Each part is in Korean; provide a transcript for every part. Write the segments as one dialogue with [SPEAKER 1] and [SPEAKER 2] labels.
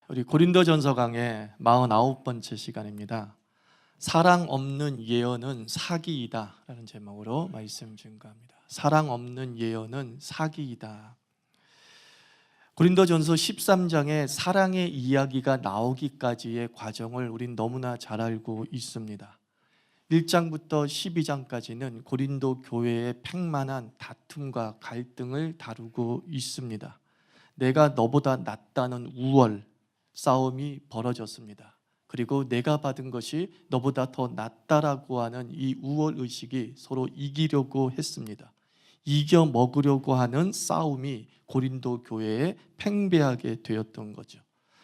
[SPEAKER 1] 우리 고린도전서 강의 49번째 시간입니다. 사랑 없는 예언은 사기이다 라는 제목으로 말씀 증거합니다. 사랑 없는 예언은 사기이다. 고린도전서 13장에 사랑의 이야기가 나오기까지의 과정을 우린 너무나 잘 알고 있습니다. 1장부터 12장까지는 고린도 교회의 팽만한 다툼과 갈등을 다루고 있습니다. 내가 너보다 낫다는 우월 싸움이 벌어졌습니다. 그리고 내가 받은 것이 너보다 더 낫다라고 하는 이 우월의식이 서로 이기려고 했습니다. 이겨 먹으려고 하는 싸움이 고린도 교회에 팽배하게 되었던 거죠.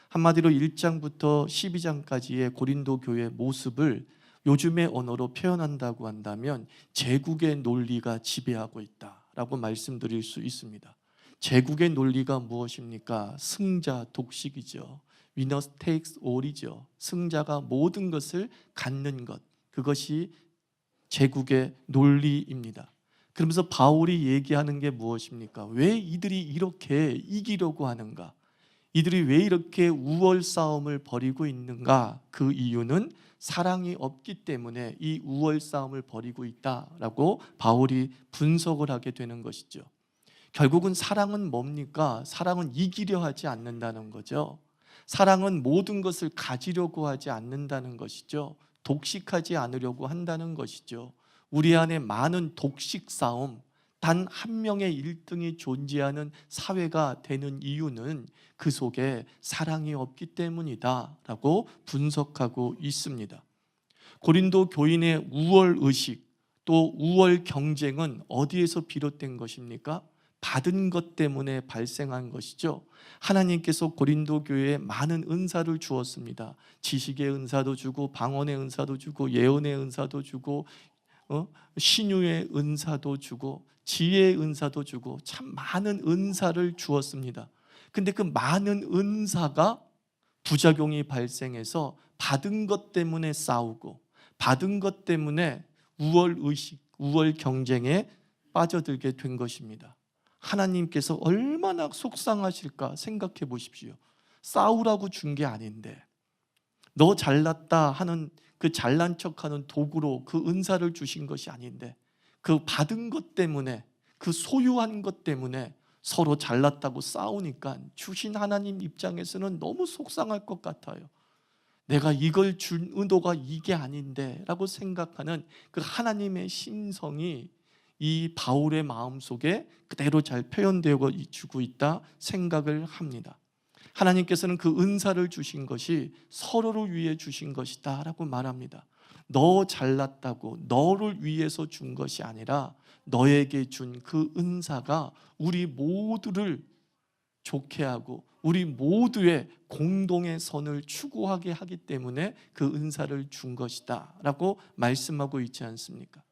[SPEAKER 1] 한마디로 1장부터 12장까지의 고린도 교회의 모습을 요즘의 언어로 표현한다고 한다면 제국의 논리가 지배하고 있다라고 말씀드릴 수 있습니다. 제국의 논리가 무엇입니까? 승자 독식이죠. Winner takes all이죠. 승자가 모든 것을 갖는 것, 그것이 제국의 논리입니다. 그러면서 바울이 얘기하는 게 무엇입니까? 왜 이들이 이렇게 이기려고 하는가? 이들이 왜 이렇게 우월 싸움을 벌이고 있는가? 그 이유는 사랑이 없기 때문에 이 우월 싸움을 벌이고 있다라고 바울이 분석을 하게 되는 것이죠. 결국은 사랑은 뭡니까? 사랑은 이기려 하지 않는다는 거죠. 사랑은 모든 것을 가지려고 하지 않는다는 것이죠. 독식하지 않으려고 한다는 것이죠. 우리 안에 많은 독식 싸움, 단 한 명의 1등이 존재하는 사회가 되는 이유는 그 속에 사랑이 없기 때문이다라고 분석하고 있습니다. 고린도 교인의 우월의식, 또 우월 경쟁은 어디에서 비롯된 것입니까? 받은 것 때문에 발생한 것이죠. 하나님께서 고린도 교회에 많은 은사를 주었습니다. 지식의 은사도 주고 방언의 은사도 주고 예언의 은사도 주고 신유의 은사도 주고 지혜의 은사도 주고 참 많은 은사를 주었습니다. 근데 그 많은 은사가 부작용이 발생해서 받은 것 때문에 싸우고 받은 것 때문에 우월의식, 우월 경쟁에 빠져들게 된 것입니다. 하나님께서 얼마나 속상하실까 생각해 보십시오. 싸우라고 준 게 아닌데 너 잘났다 하는 그 잘난 척하는 도구로 그 은사를 주신 것이 아닌데 그 받은 것 때문에 그 소유한 것 때문에 서로 잘났다고 싸우니까 주신 하나님 입장에서는 너무 속상할 것 같아요. 내가 이걸 준 의도가 이게 아닌데 라고 생각하는 그 하나님의 신성이 이 바울의 마음속에 그대로 잘 표현되어 주고 있다 생각을 합니다. 하나님께서는 그 은사를 주신 것이 서로를 위해 주신 것이다 라고 말합니다. 너 잘났다고 너를 위해서 준 것이 아니라 너에게 준 그 은사가 우리 모두를 좋게 하고 우리 모두의 공동의 선을 추구하게 하기 때문에 그 은사를 준 것이다 라고 말씀하고 있지 않습니까?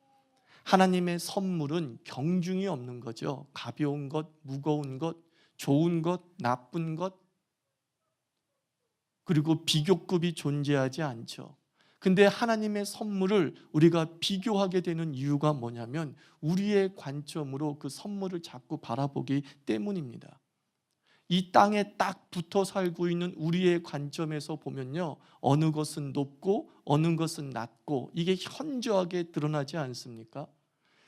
[SPEAKER 1] 하나님의 선물은 경중이 없는 거죠. 가벼운 것, 무거운 것, 좋은 것, 나쁜 것, 그리고 비교급이 존재하지 않죠. 근데 하나님의 선물을 우리가 비교하게 되는 이유가 뭐냐면 우리의 관점으로 그 선물을 자꾸 바라보기 때문입니다. 이 땅에 딱 붙어 살고 있는 우리의 관점에서 보면요, 어느 것은 높고 어느 것은 낮고 이게 현저하게 드러나지 않습니까?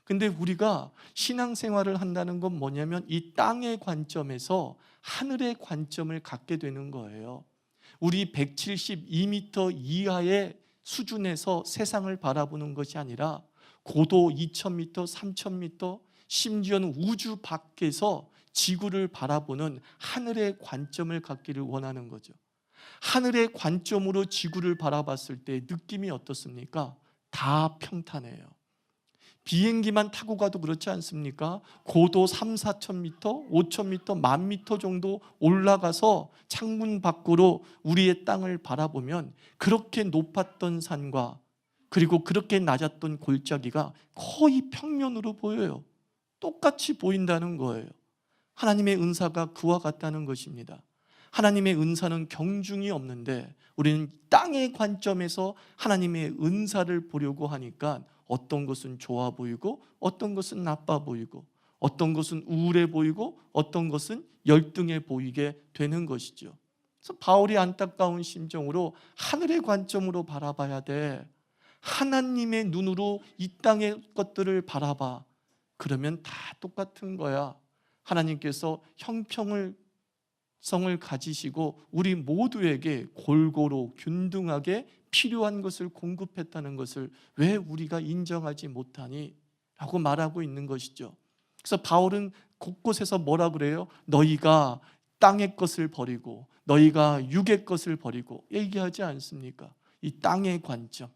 [SPEAKER 1] 근데 우리가 신앙생활을 한다는 건 뭐냐면 이 땅의 관점에서 하늘의 관점을 갖게 되는 거예요. 우리 172m 이하의 수준에서 세상을 바라보는 것이 아니라 고도 2000m, 3000m, 심지어는 우주 밖에서 지구를 바라보는 하늘의 관점을 갖기를 원하는 거죠. 하늘의 관점으로 지구를 바라봤을 때 느낌이 어떻습니까? 다 평탄해요. 비행기만 타고 가도 그렇지 않습니까? 고도 3, 4,000m, 5,000m, 10,000m 정도 올라가서 창문 밖으로 우리의 땅을 바라보면 그렇게 높았던 산과 그리고 그렇게 낮았던 골짜기가 거의 평면으로 보여요. 똑같이 보인다는 거예요. 하나님의 은사가 그와 같다는 것입니다. 하나님의 은사는 경중이 없는데 우리는 땅의 관점에서 하나님의 은사를 보려고 하니까 어떤 것은 좋아 보이고 어떤 것은 나빠 보이고 어떤 것은 우울해 보이고 어떤 것은 열등해 보이게 되는 것이죠. 그래서 바울이 안타까운 심정으로 하늘의 관점으로 바라봐야 돼. 하나님의 눈으로 이 땅의 것들을 바라봐. 그러면 다 똑같은 거야. 하나님께서 형평성을 가지시고 우리 모두에게 골고루 균등하게 필요한 것을 공급했다는 것을 왜 우리가 인정하지 못하니? 라고 말하고 있는 것이죠. 그래서 바울은 곳곳에서 뭐라 그래요? 너희가 땅의 것을 버리고 너희가 육의 것을 버리고 얘기하지 않습니까? 이 땅의 관점,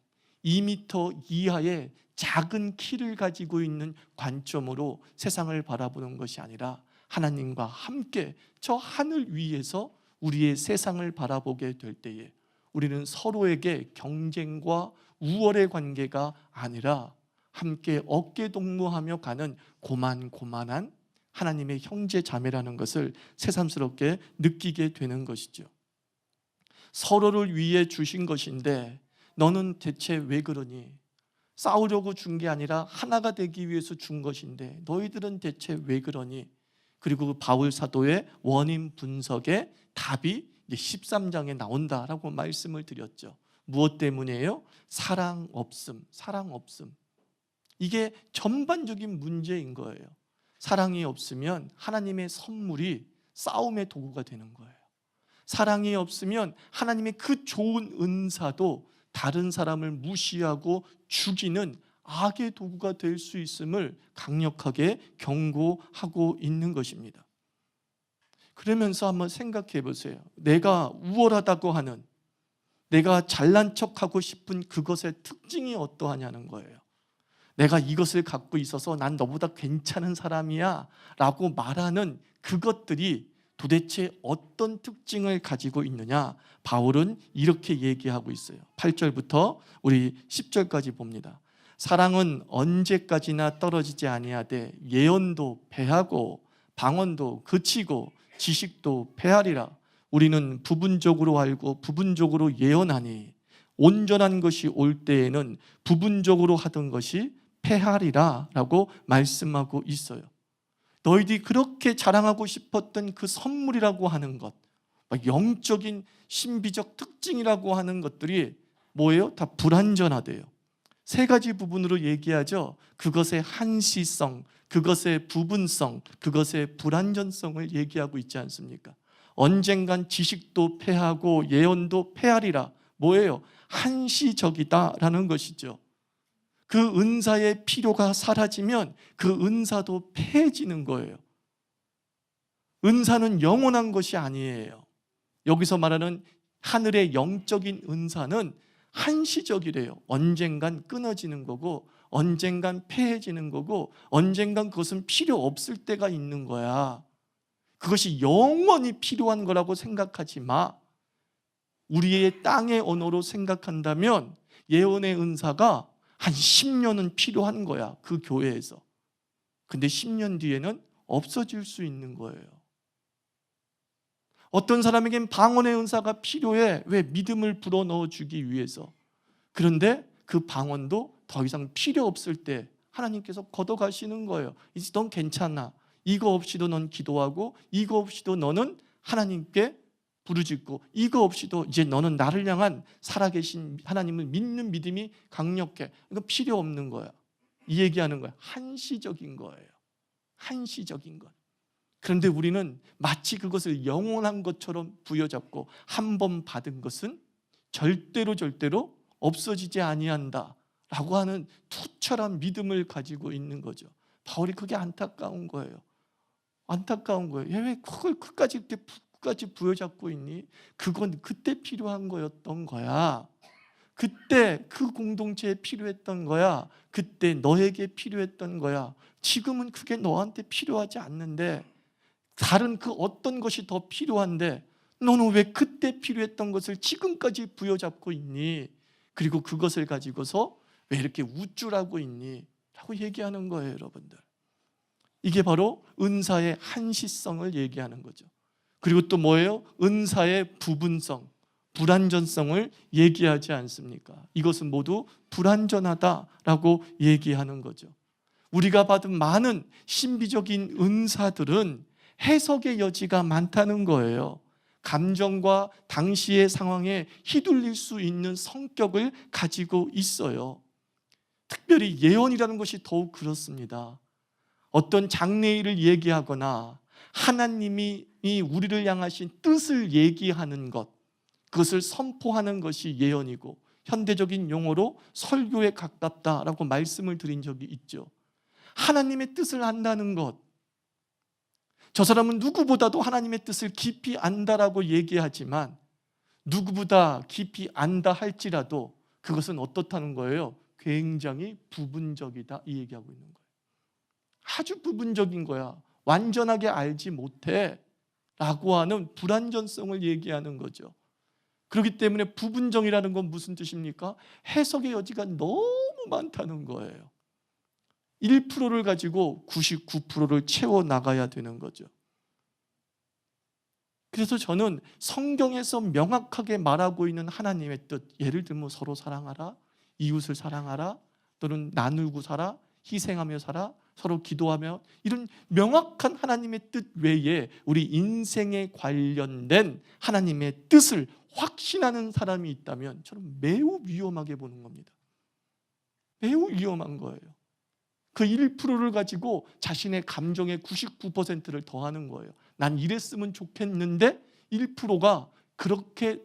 [SPEAKER 1] 2m 이하의 작은 키를 가지고 있는 관점으로 세상을 바라보는 것이 아니라 하나님과 함께 저 하늘 위에서 우리의 세상을 바라보게 될 때에 우리는 서로에게 경쟁과 우월의 관계가 아니라 함께 어깨 동무하며 가는 고만고만한 하나님의 형제 자매라는 것을 새삼스럽게 느끼게 되는 것이죠. 서로를 위해 주신 것인데 너는 대체 왜 그러니? 싸우려고 준 게 아니라 하나가 되기 위해서 준 것인데 너희들은 대체 왜 그러니? 그리고 바울 사도의 원인 분석의 답이 13장에 나온다라고 말씀을 드렸죠. 무엇 때문이에요? 사랑 없음, 사랑 없음. 이게 전반적인 문제인 거예요. 사랑이 없으면 하나님의 선물이 싸움의 도구가 되는 거예요. 사랑이 없으면 하나님의 그 좋은 은사도 다른 사람을 무시하고 죽이는 악의 도구가 될 수 있음을 강력하게 경고하고 있는 것입니다. 그러면서 한번 생각해 보세요. 내가 우월하다고 하는, 내가 잘난 척하고 싶은 그것의 특징이 어떠하냐는 거예요. 내가 이것을 갖고 있어서 난 너보다 괜찮은 사람이야 라고 말하는 그것들이 도대체 어떤 특징을 가지고 있느냐? 바울은 이렇게 얘기하고 있어요. 8절부터 우리 10절까지 봅니다. 사랑은 언제까지나 떨어지지 아니하되 예언도 패하고 방언도 그치고 지식도 패하리라. 우리는 부분적으로 알고 부분적으로 예언하니 온전한 것이 올 때에는 부분적으로 하던 것이 패하리라 라고 말씀하고 있어요. 너희들이 그렇게 자랑하고 싶었던 그 선물이라고 하는 것, 영적인 신비적 특징이라고 하는 것들이 뭐예요? 다 불완전하대요. 세 가지 부분으로 얘기하죠. 그것의 한시성, 그것의 부분성, 그것의 불완전성을 얘기하고 있지 않습니까? 언젠간 지식도 패하고 예언도 패하리라. 뭐예요? 한시적이다라는 것이죠. 그 은사의 필요가 사라지면 그 은사도 패해지는 거예요. 은사는 영원한 것이 아니에요. 여기서 말하는 하늘의 영적인 은사는 한시적이래요. 언젠간 끊어지는 거고 언젠간 패해지는 거고 언젠간 그것은 필요 없을 때가 있는 거야. 그것이 영원히 필요한 거라고 생각하지 마. 우리의 땅의 언어로 생각한다면 예언의 은사가 한 10년은 필요한 거야, 그 교회에서. 근데 10년 뒤에는 없어질 수 있는 거예요. 어떤 사람에겐 방언의 은사가 필요해. 왜? 믿음을 불어넣어 주기 위해서. 그런데 그 방언도 더 이상 필요 없을 때 하나님께서 걷어가시는 거예요. 이제 넌 괜찮아. 이거 없이도 넌 기도하고 이거 없이도 너는 하나님께 부르짖고 이거 없이도 이제 너는 나를 향한 살아계신 하나님을 믿는 믿음이 강력해. 이거 필요 없는 거야. 이 얘기하는 거야. 한시적인 거예요. 한시적인 것. 그런데 우리는 마치 그것을 영원한 것처럼 부여잡고 한 번 받은 것은 절대로 없어지지 아니한다 라고 하는 투철한 믿음을 가지고 있는 거죠. 바울이 그게 안타까운 거예요. 안타까운 거예요. 왜 그걸 끝까지 부여잡고 있니? 그건 그때 필요한 거였던 거야. 그때 그 공동체에 필요했던 거야. 그때 너에게 필요했던 거야. 지금은 그게 너한테 필요하지 않는데 다른 그 어떤 것이 더 필요한데 너는 왜 그때 필요했던 것을 지금까지 부여잡고 있니? 그리고 그것을 가지고서 왜 이렇게 우쭐하고 있니? 라고 얘기하는 거예요, 여러분들. 이게 바로 은사의 한시성을 얘기하는 거죠. 그리고 또 뭐예요? 은사의 부분성, 불완전성을 얘기하지 않습니까? 이것은 모두 불완전하다라고 얘기하는 거죠. 우리가 받은 많은 신비적인 은사들은 해석의 여지가 많다는 거예요. 감정과 당시의 상황에 휘둘릴 수 있는 성격을 가지고 있어요. 특별히 예언이라는 것이 더욱 그렇습니다. 어떤 장래일을 얘기하거나 하나님이 우리를 향하신 뜻을 얘기하는 것, 그것을 선포하는 것이 예언이고, 현대적인 용어로 설교에 가깝다라고 말씀을 드린 적이 있죠. 하나님의 뜻을 안다는 것, 저 사람은 누구보다도 하나님의 뜻을 깊이 안다라고 얘기하지만 누구보다 깊이 안다 할지라도 그것은 어떻다는 거예요? 굉장히 부분적이다, 이 얘기하고 있는 거예요. 아주 부분적인 거야. 완전하게 알지 못해 라고 하는 불완전성을 얘기하는 거죠. 그렇기 때문에 부분적이라는 건 무슨 뜻입니까? 해석의 여지가 너무 많다는 거예요. 1%를 가지고 99%를 채워나가야 되는 거죠. 그래서 저는 성경에서 명확하게 말하고 있는 하나님의 뜻, 예를 들면 서로 사랑하라, 이웃을 사랑하라, 또는 나누고 살아, 희생하며 살아, 서로 기도하며, 이런 명확한 하나님의 뜻 외에 우리 인생에 관련된 하나님의 뜻을 확신하는 사람이 있다면 저는 매우 위험하게 보는 겁니다. 매우 위험한 거예요. 그 1%를 가지고 자신의 감정의 99%를 더하는 거예요. 난 이랬으면 좋겠는데 1%가 그렇게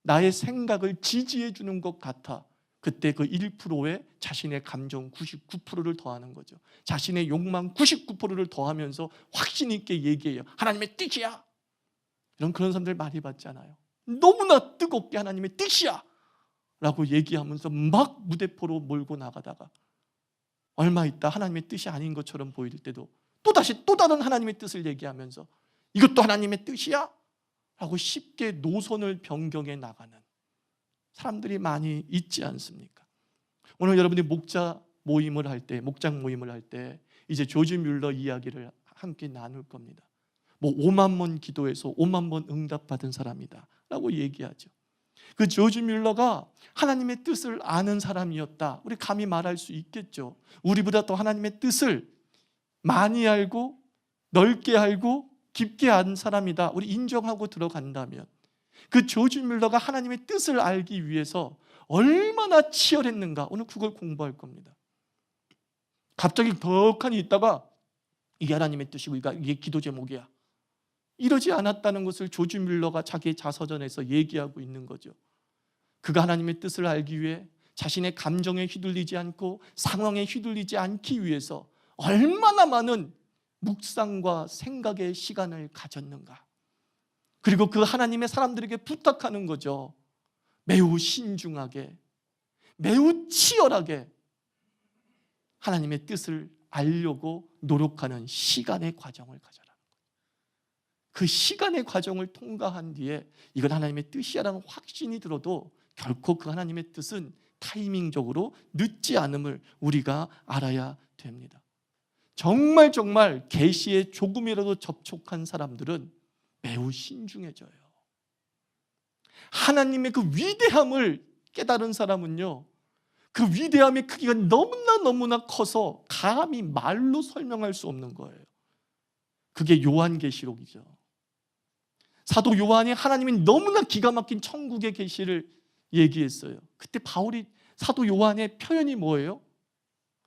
[SPEAKER 1] 나의 생각을 지지해 주는 것 같아. 그때 그 1%에 자신의 감정 99%를 더하는 거죠. 자신의 욕망 99%를 더하면서 확신 있게 얘기해요. 하나님의 뜻이야. 그런 사람들 많이 봤잖아요. 너무나 뜨겁게 하나님의 뜻이야 라고 얘기하면서 막 무대포로 몰고 나가다가 얼마 있다 하나님의 뜻이 아닌 것처럼 보일 때도 또다시 또 다른 하나님의 뜻을 얘기하면서 이것도 하나님의 뜻이야? 라고 쉽게 노선을 변경해 나가는 사람들이 많이 있지 않습니까? 오늘 여러분이 목장 모임을 할 때 이제 조지 뮬러 이야기를 함께 나눌 겁니다. 5만 번 기도해서 5만 번 응답받은 사람이다 라고 얘기하죠. 그 조지 뮬러가 하나님의 뜻을 아는 사람이었다, 우리 감히 말할 수 있겠죠. 우리보다 더 하나님의 뜻을 많이 알고 넓게 알고 깊게 안 사람이다, 우리 인정하고 들어간다면, 그 조지 뮬러가 하나님의 뜻을 알기 위해서 얼마나 치열했는가, 오늘 그걸 공부할 겁니다. 갑자기 덕하니 있다가 이게 하나님의 뜻이고 이게 기도 제목이야, 이러지 않았다는 것을 조지 뮬러가 자기의 자서전에서 얘기하고 있는 거죠. 그가 하나님의 뜻을 알기 위해 자신의 감정에 휘둘리지 않고 상황에 휘둘리지 않기 위해서 얼마나 많은 묵상과 생각의 시간을 가졌는가. 그리고 그 하나님의 사람들에게 부탁하는 거죠. 매우 신중하게, 매우 치열하게 하나님의 뜻을 알려고 노력하는 시간의 과정을 가져라. 그 시간의 과정을 통과한 뒤에 이건 하나님의 뜻이야라는 확신이 들어도 결코 그 하나님의 뜻은 타이밍적으로 늦지 않음을 우리가 알아야 됩니다. 정말 계시에 조금이라도 접촉한 사람들은 매우 신중해져요. 하나님의 그 위대함을 깨달은 사람은요, 그 위대함의 크기가 너무나 커서 감히 말로 설명할 수 없는 거예요. 그게 요한계시록이죠. 사도 요한이 하나님이 너무나 기가 막힌 천국의 계시를 얘기했어요. 그때 바울이 사도 요한의 표현이 뭐예요?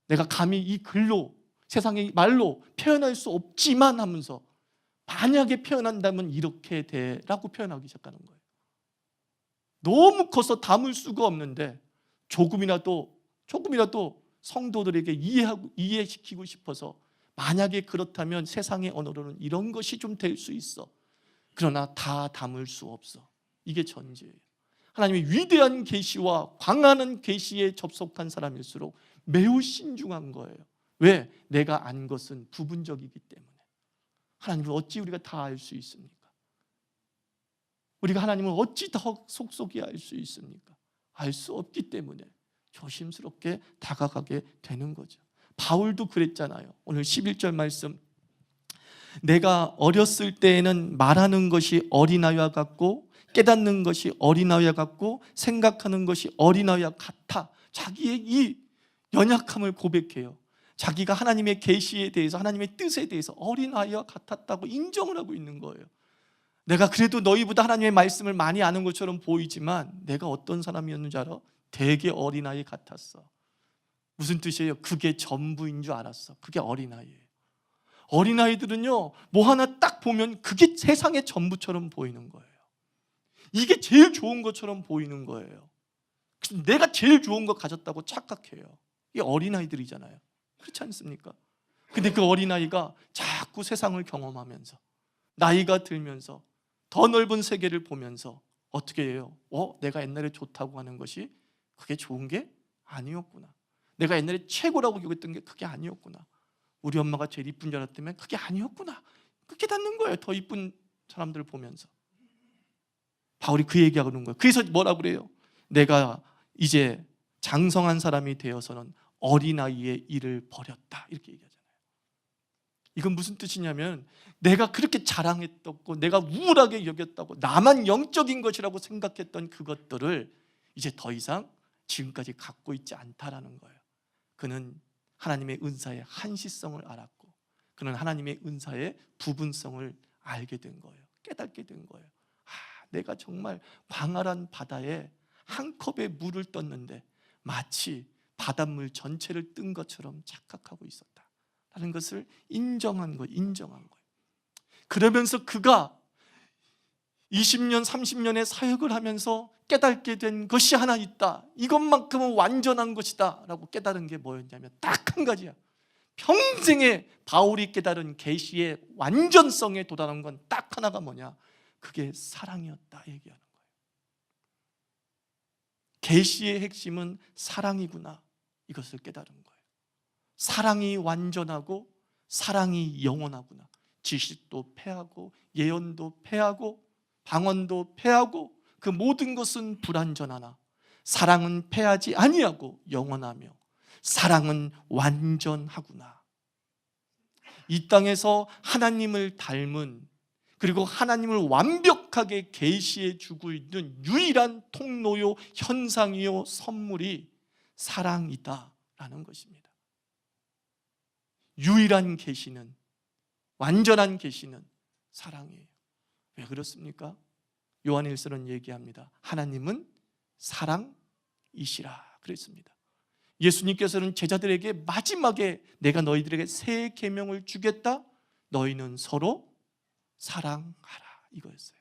[SPEAKER 1] 내가 감히 이 글로, 세상의 말로 표현할 수 없지만 하면서 만약에 표현한다면 이렇게 돼라고 표현하기 시작하는 거예요. 너무 커서 담을 수가 없는데 조금이라도 성도들에게 이해시키고 싶어서, 만약에 그렇다면 세상의 언어로는 이런 것이 좀 될 수 있어. 그러나 다 담을 수 없어. 이게 전제예요. 하나님의 위대한 계시와 광활한 계시에 접속한 사람일수록 매우 신중한 거예요. 왜? 내가 안 것은 부분적이기 때문에. 하나님을 어찌 우리가 다 알 수 있습니까? 우리가 하나님을 어찌 더 속속이 알 수 있습니까? 알 수 없기 때문에 조심스럽게 다가가게 되는 거죠. 바울도 그랬잖아요. 오늘 11절 말씀, 내가 어렸을 때에는 말하는 것이 어린아이와 같고 깨닫는 것이 어린아이와 같고 생각하는 것이 어린아이와 같아. 자기의 이 연약함을 고백해요. 자기가 하나님의 계시에 대해서, 하나님의 뜻에 대해서 어린아이와 같았다고 인정을 하고 있는 거예요. 내가 그래도 너희보다 하나님의 말씀을 많이 아는 것처럼 보이지만 내가 어떤 사람이었는 줄 알아? 되게 어린아이 같았어. 무슨 뜻이에요? 그게 전부인 줄 알았어. 그게 어린아이예요. 어린아이들은요, 뭐 하나 딱 보면 그게 세상의 전부처럼 보이는 거예요. 이게 제일 좋은 것처럼 보이는 거예요. 내가 제일 좋은 거 가졌다고 착각해요. 이게 어린아이들이잖아요. 그렇지 않습니까? 근데 그 어린아이가 자꾸 세상을 경험하면서 나이가 들면서 더 넓은 세계를 보면서 어떻게 해요? 내가 옛날에 좋다고 하는 것이 그게 좋은 게 아니었구나. 내가 옛날에 최고라고 여겼던 게 그게 아니었구나. 우리 엄마가 제일 이쁜 줄 알았다면 그게 아니었구나. 그 깨닫는 거예요. 더 이쁜 사람들을 보면서. 바울이 그 얘기하는 거예요. 그래서 뭐라고 그래요? 내가 이제 장성한 사람이 되어서는 어린아이의 일을 버렸다, 이렇게 얘기하잖아요. 이건 무슨 뜻이냐면 내가 그렇게 자랑했었고 내가 우울하게 여겼다고 나만 영적인 것이라고 생각했던 그것들을 이제 더 이상 지금까지 갖고 있지 않다라는 거예요. 그는 하나님의 은사의 한시성을 알았고 그는 하나님의 은사의 부분성을 알게 된 거예요. 깨닫게 된 거예요. 내가 정말 광활한 바다에 한 컵의 물을 떴는데 마치 바닷물 전체를 뜬 것처럼 착각하고 있었다라는 것을 인정한 거예요. 그러면서 그가 20년, 30년의 사역을 하면서 깨닫게 된 것이 하나 있다. 이것만큼은 완전한 것이다 라고 깨달은 게 뭐였냐면 딱 한 가지야. 평생에 바울이 깨달은 계시의 완전성에 도달한 건 딱 하나가 뭐냐? 그게 사랑이었다 얘기하는 거예요. 계시의 핵심은 사랑이구나, 이것을 깨달은 거예요. 사랑이 완전하고 사랑이 영원하구나. 지식도 패하고 예언도 패하고 방언도 패하고 그 모든 것은 불완전하나 사랑은 패하지 아니하고 영원하며 사랑은 완전하구나. 이 땅에서 하나님을 닮은, 그리고 하나님을 완벽하게 계시해 주고 있는 유일한 통로요, 현상이요, 선물이 사랑이다라는 것입니다. 유일한 계시는, 완전한 계시는 사랑이에요. 왜 그렇습니까? 요한일서는 얘기합니다. 하나님은 사랑이시라 그랬습니다. 예수님께서는 제자들에게 마지막에 내가 너희들에게 새 계명을 주겠다. 너희는 서로 사랑하라, 이거였어요.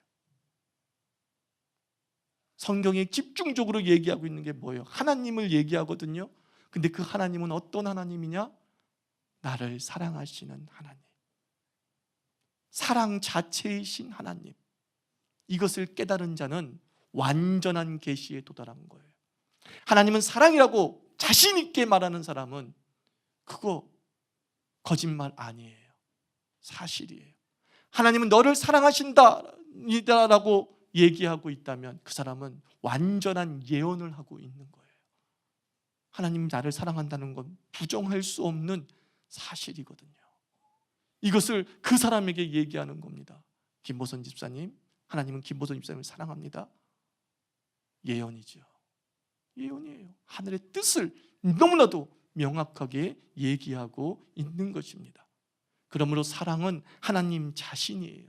[SPEAKER 1] 성경에 집중적으로 얘기하고 있는 게 뭐예요? 하나님을 얘기하거든요. 근데 그 하나님은 어떤 하나님이냐? 나를 사랑하시는 하나님, 사랑 자체이신 하나님. 이것을 깨달은 자는 완전한 계시에 도달한 거예요. 하나님은 사랑이라고 자신 있게 말하는 사람은 그거 거짓말 아니에요. 사실이에요. 하나님은 너를 사랑하신다라고 얘기하고 있다면 그 사람은 완전한 예언을 하고 있는 거예요. 하나님이 나를 사랑한다는 건 부정할 수 없는 사실이거든요. 이것을 그 사람에게 얘기하는 겁니다. 김보선 집사님, 하나님은 김보선 집사님을 사랑합니다. 예언이죠. 예언이에요. 하늘의 뜻을 너무나도 명확하게 얘기하고 있는 것입니다. 그러므로 사랑은 하나님 자신이에요.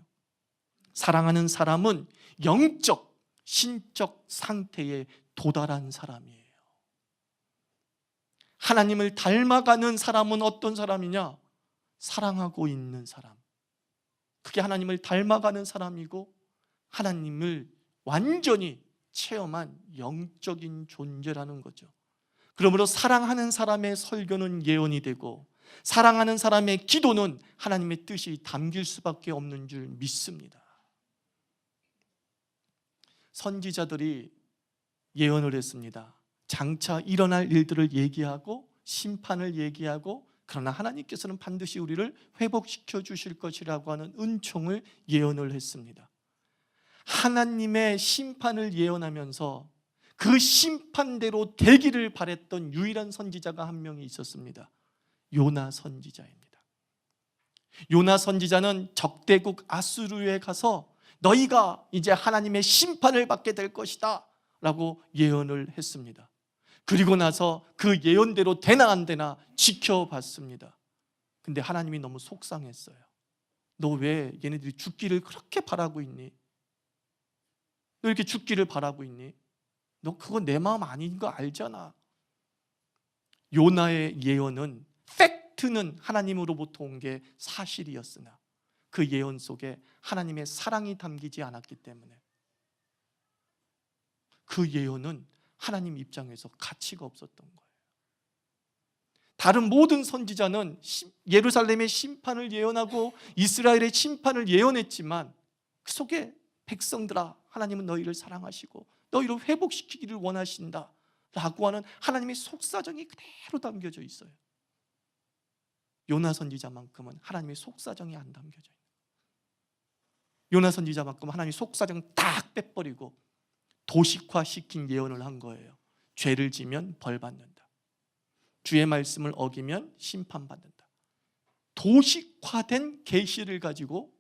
[SPEAKER 1] 사랑하는 사람은 영적, 신적 상태에 도달한 사람이에요. 하나님을 닮아가는 사람은 어떤 사람이냐? 사랑하고 있는 사람. 그게 하나님을 닮아가는 사람이고 하나님을 완전히 체험한 영적인 존재라는 거죠. 그러므로 사랑하는 사람의 설교는 예언이 되고 사랑하는 사람의 기도는 하나님의 뜻이 담길 수밖에 없는 줄 믿습니다. 선지자들이 예언을 했습니다. 장차 일어날 일들을 얘기하고 심판을 얘기하고, 그러나 하나님께서는 반드시 우리를 회복시켜 주실 것이라고 하는 은총을 예언을 했습니다. 하나님의 심판을 예언하면서 그 심판대로 되기를 바랬던 유일한 선지자가 한 명이 있었습니다. 요나 선지자입니다. 요나 선지자는 적대국 아수르에 가서 너희가 이제 하나님의 심판을 받게 될 것이다 라고 예언을 했습니다. 그리고 나서 그 예언대로 되나 안 되나 지켜봤습니다. 근데 하나님이 너무 속상했어요. 너 왜 얘네들이 죽기를 그렇게 바라고 있니? 너 이렇게 죽기를 바라고 있니? 너 그거 내 마음 아닌 거 알잖아. 요나의 예언은, 팩트는 하나님으로부터 온 게 사실이었으나 그 예언 속에 하나님의 사랑이 담기지 않았기 때문에 그 예언은 하나님 입장에서 가치가 없었던 거예요. 다른 모든 선지자는 예루살렘의 심판을 예언하고 이스라엘의 심판을 예언했지만 그 속에 백성들아, 하나님은 너희를 사랑하시고 너희를 회복시키기를 원하신다 라고 하는 하나님의 속사정이 그대로 담겨져 있어요. 요나 선지자만큼은 하나님의 속사정이 안 담겨져 있어요. 요나 선지자만큼 하나님의 속사정 딱 빼버리고 도식화시킨 예언을 한 거예요. 죄를 지면 벌 받는다. 주의 말씀을 어기면 심판받는다. 도식화된 계시를 가지고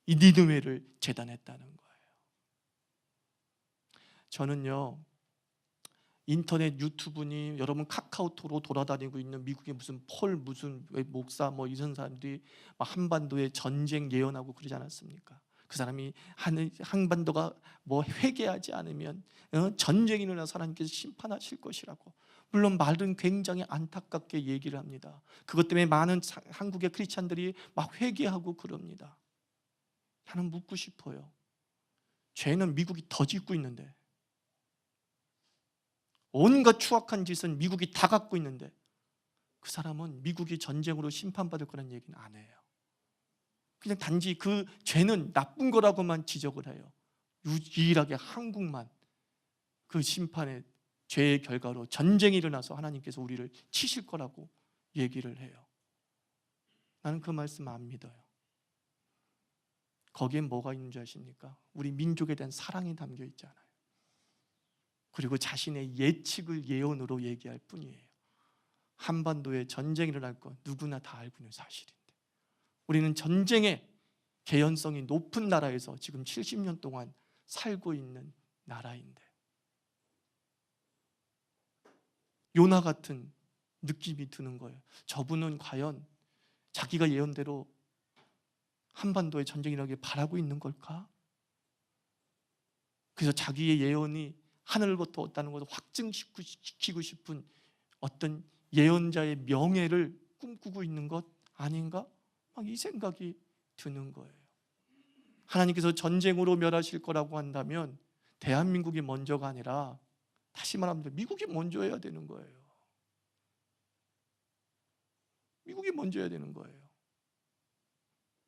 [SPEAKER 1] 이 니느웨를 재단했다는 거예요. 저는요, 인터넷 유튜브니 여러분 카카오톡으로 돌아다니고 있는 미국의 무슨 무슨 목사 이런 사람들이 한반도에 전쟁 예언하고 그러지 않았습니까? 그 사람이 한반도가 회개하지 않으면 전쟁이 일어나서 하나님께서 심판하실 것이라고. 물론 말은 굉장히 안타깝게 얘기를 합니다. 그것 때문에 많은 한국의 크리스찬들이 막 회개하고 그럽니다. 나는 묻고 싶어요. 죄는 미국이 더 짓고 있는데, 온갖 추악한 짓은 미국이 다 갖고 있는데 그 사람은 미국이 전쟁으로 심판받을 거라는 얘기는 안 해요. 그냥 단지 그 죄는 나쁜 거라고만 지적을 해요. 유일하게 한국만 그 심판의 죄의 결과로 전쟁이 일어나서 하나님께서 우리를 치실 거라고 얘기를 해요. 나는 그 말씀 안 믿어요. 거기엔 뭐가 있는 줄 아십니까? 우리 민족에 대한 사랑이 담겨 있잖아요. 그리고 자신의 예측을 예언으로 얘기할 뿐이에요. 한반도에 전쟁이 일어날 거 누구나 다 알고 있는 사실인데, 우리는 전쟁의 개연성이 높은 나라에서 지금 70년 동안 살고 있는 나라인데, 요나 같은 느낌이 드는 거예요. 저분은 과연 자기가 예언대로 한반도에 전쟁이 일어나길 바라고 있는 걸까? 그래서 자기의 예언이 하늘로부터 왔다는 것을 확증시키고 싶은 어떤 예언자의 명예를 꿈꾸고 있는 것 아닌가? 막 이 생각이 드는 거예요. 하나님께서 전쟁으로 멸하실 거라고 한다면 대한민국이 먼저가 아니라, 다시 말하면 미국이 먼저 해야 되는 거예요. 미국이 먼저 해야 되는 거예요.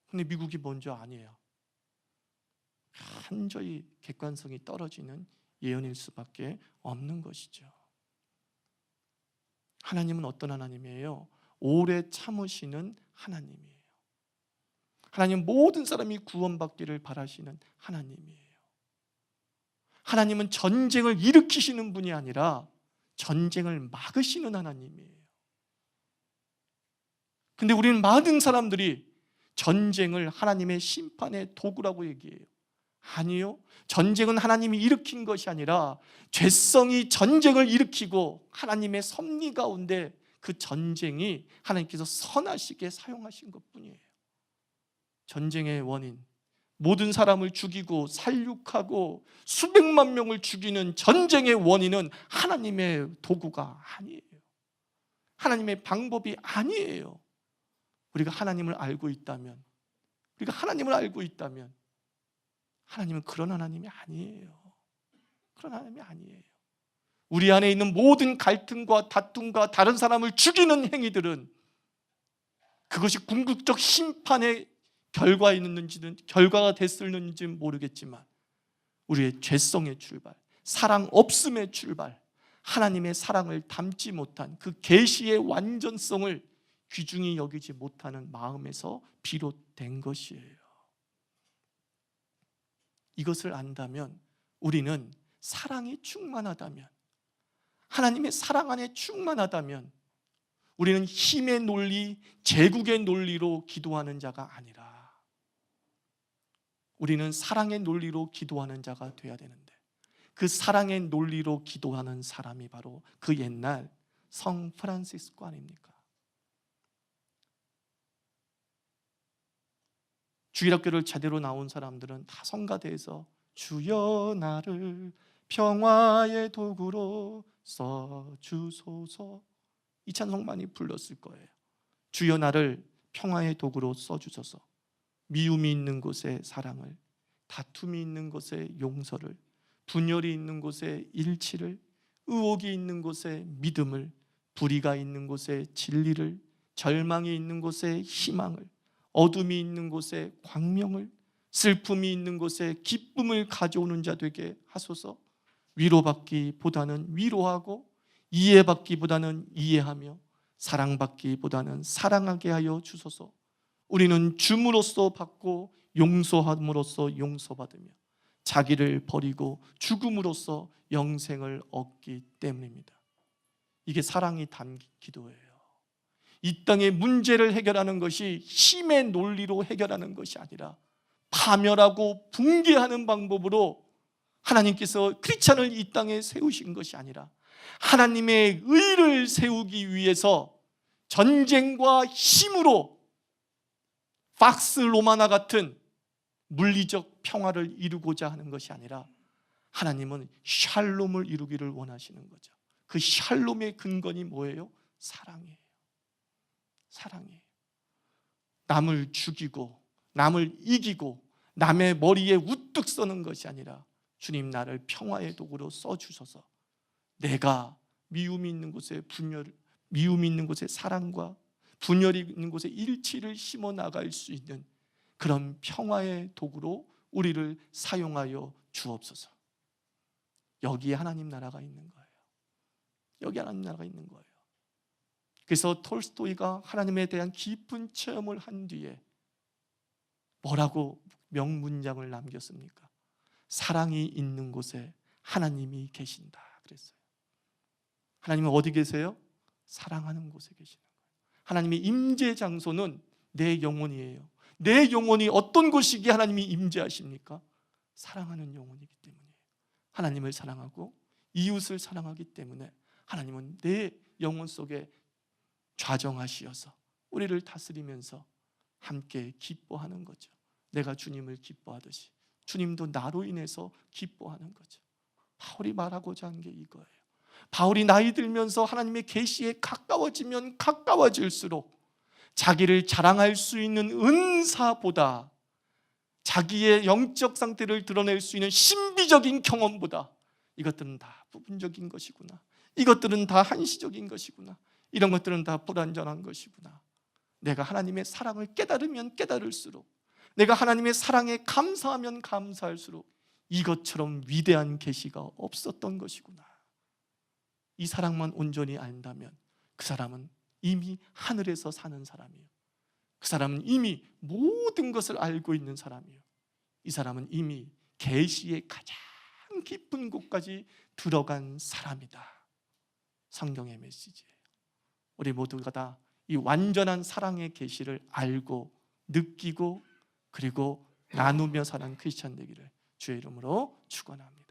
[SPEAKER 1] 근데 미국이 먼저 아니에요. 현저히 객관성이 떨어지는 예언일 수밖에 없는 것이죠. 하나님은 어떤 하나님이에요? 오래 참으시는 하나님이에요. 하나님은 모든 사람이 구원받기를 바라시는 하나님이에요. 하나님은 전쟁을 일으키시는 분이 아니라 전쟁을 막으시는 하나님이에요. 근데 우리는 많은 사람들이 전쟁을 하나님의 심판의 도구라고 얘기해요. 아니요, 전쟁은 하나님이 일으킨 것이 아니라 죄성이 전쟁을 일으키고 하나님의 섭리 가운데 그 전쟁이 하나님께서 선하시게 사용하신 것뿐이에요. 전쟁의 원인, 모든 사람을 죽이고 살육하고 수백만 명을 죽이는 전쟁의 원인은 하나님의 도구가 아니에요. 하나님의 방법이 아니에요. 우리가 하나님을 알고 있다면, 하나님은 그런 하나님이 아니에요. 그런 하나님이 아니에요. 우리 안에 있는 모든 갈등과 다툼과 다른 사람을 죽이는 행위들은 그것이 궁극적 심판의 결과가 됐을는지는 모르겠지만 우리의 죄성의 출발, 사랑 없음의 출발, 하나님의 사랑을 담지 못한 그 계시의 완전성을 귀중히 여기지 못하는 마음에서 비롯된 것이에요. 이것을 안다면, 우리는 사랑이 충만하다면, 하나님의 사랑 안에 충만하다면, 우리는 힘의 논리, 제국의 논리로 기도하는 자가 아니라 우리는 사랑의 논리로 기도하는 자가 되어야 되는데, 그 사랑의 논리로 기도하는 사람이 바로 그 옛날 성 프란시스코 아닙니까? 주일학교를 제대로 나온 사람들은 다 성가대에서 주여 나를 평화의 도구로 써주소서. 이 찬송 많이 불렀을 거예요. 주여 나를 평화의 도구로 써주소서. 미움이 있는 곳에 사랑을, 다툼이 있는 곳에 용서를, 분열이 있는 곳에 일치를, 의혹이 있는 곳에 믿음을, 불의가 있는 곳에 진리를, 절망이 있는 곳에 희망을, 어둠이 있는 곳에 광명을, 슬픔이 있는 곳에 기쁨을 가져오는 자 되게 하소서. 위로받기보다는 위로하고, 이해받기보다는 이해하며, 사랑받기보다는 사랑하게 하여 주소서. 우리는 줌으로써 받고 용서함으로써 용서받으며 자기를 버리고 죽음으로써 영생을 얻기 때문입니다. 이게 사랑이 담긴 기도예요. 이 땅의 문제를 해결하는 것이 힘의 논리로 해결하는 것이 아니라 파멸하고 붕괴하는 방법으로 하나님께서 크리스찬을 이 땅에 세우신 것이 아니라 하나님의 의를 세우기 위해서 전쟁과 힘으로 박스 로마나 같은 물리적 평화를 이루고자 하는 것이 아니라 하나님은 샬롬을 이루기를 원하시는 거죠. 그 샬롬의 근거는 뭐예요? 사랑이에요. 사랑이에요. 남을 죽이고 남을 이기고 남의 머리에 우뚝 서는 것이 아니라 주님 나를 평화의 도구로 써주셔서 내가 미움이 있는 곳에 미움이 있는 곳에 사랑과 분열이 있는 곳에 일치를 심어 나갈 수 있는 그런 평화의 도구로 우리를 사용하여 주옵소서. 여기에 하나님 나라가 있는 거예요. 여기 하나님 나라가 있는 거예요. 그래서 톨스토이가 하나님에 대한 깊은 체험을 한 뒤에 뭐라고 명문장을 남겼습니까? 사랑이 있는 곳에 하나님이 계신다 그랬어요. 하나님은 어디 계세요? 사랑하는 곳에 계시는 거예요. 하나님의 임재 장소는 내 영혼이에요. 내 영혼이 어떤 곳이기에 하나님이 임재하십니까? 사랑하는 영혼이기 때문이에요. 하나님을 사랑하고 이웃을 사랑하기 때문에 하나님은 내 영혼 속에 좌정하시어서 우리를 다스리면서 함께 기뻐하는 거죠. 내가 주님을 기뻐하듯이 주님도 나로 인해서 기뻐하는 거죠. 바울이 말하고자 한 게 이거예요. 바울이 나이 들면서 하나님의 계시에 가까워지면 가까워질수록 자기를 자랑할 수 있는 은사보다 자기의 영적 상태를 드러낼 수 있는 신비적인 경험보다 이것들은 다 부분적인 것이구나, 이것들은 다 한시적인 것이구나, 이런 것들은 다 불완전한 것이구나. 내가 하나님의 사랑을 깨달으면 깨달을수록, 내가 하나님의 사랑에 감사하면 감사할수록 이것처럼 위대한 계시가 없었던 것이구나. 이 사랑만 온전히 안다면 그 사람은 이미 하늘에서 사는 사람이에요. 그 사람은 이미 모든 것을 알고 있는 사람이에요. 이 사람은 이미 계시의 가장 깊은 곳까지 들어간 사람이다. 성경의 메시지예요. 우리 모두가 다 이 완전한 사랑의 계시를 알고 느끼고 그리고 나누며 사는 크리스찬 되기를 주의 이름으로 축원합니다.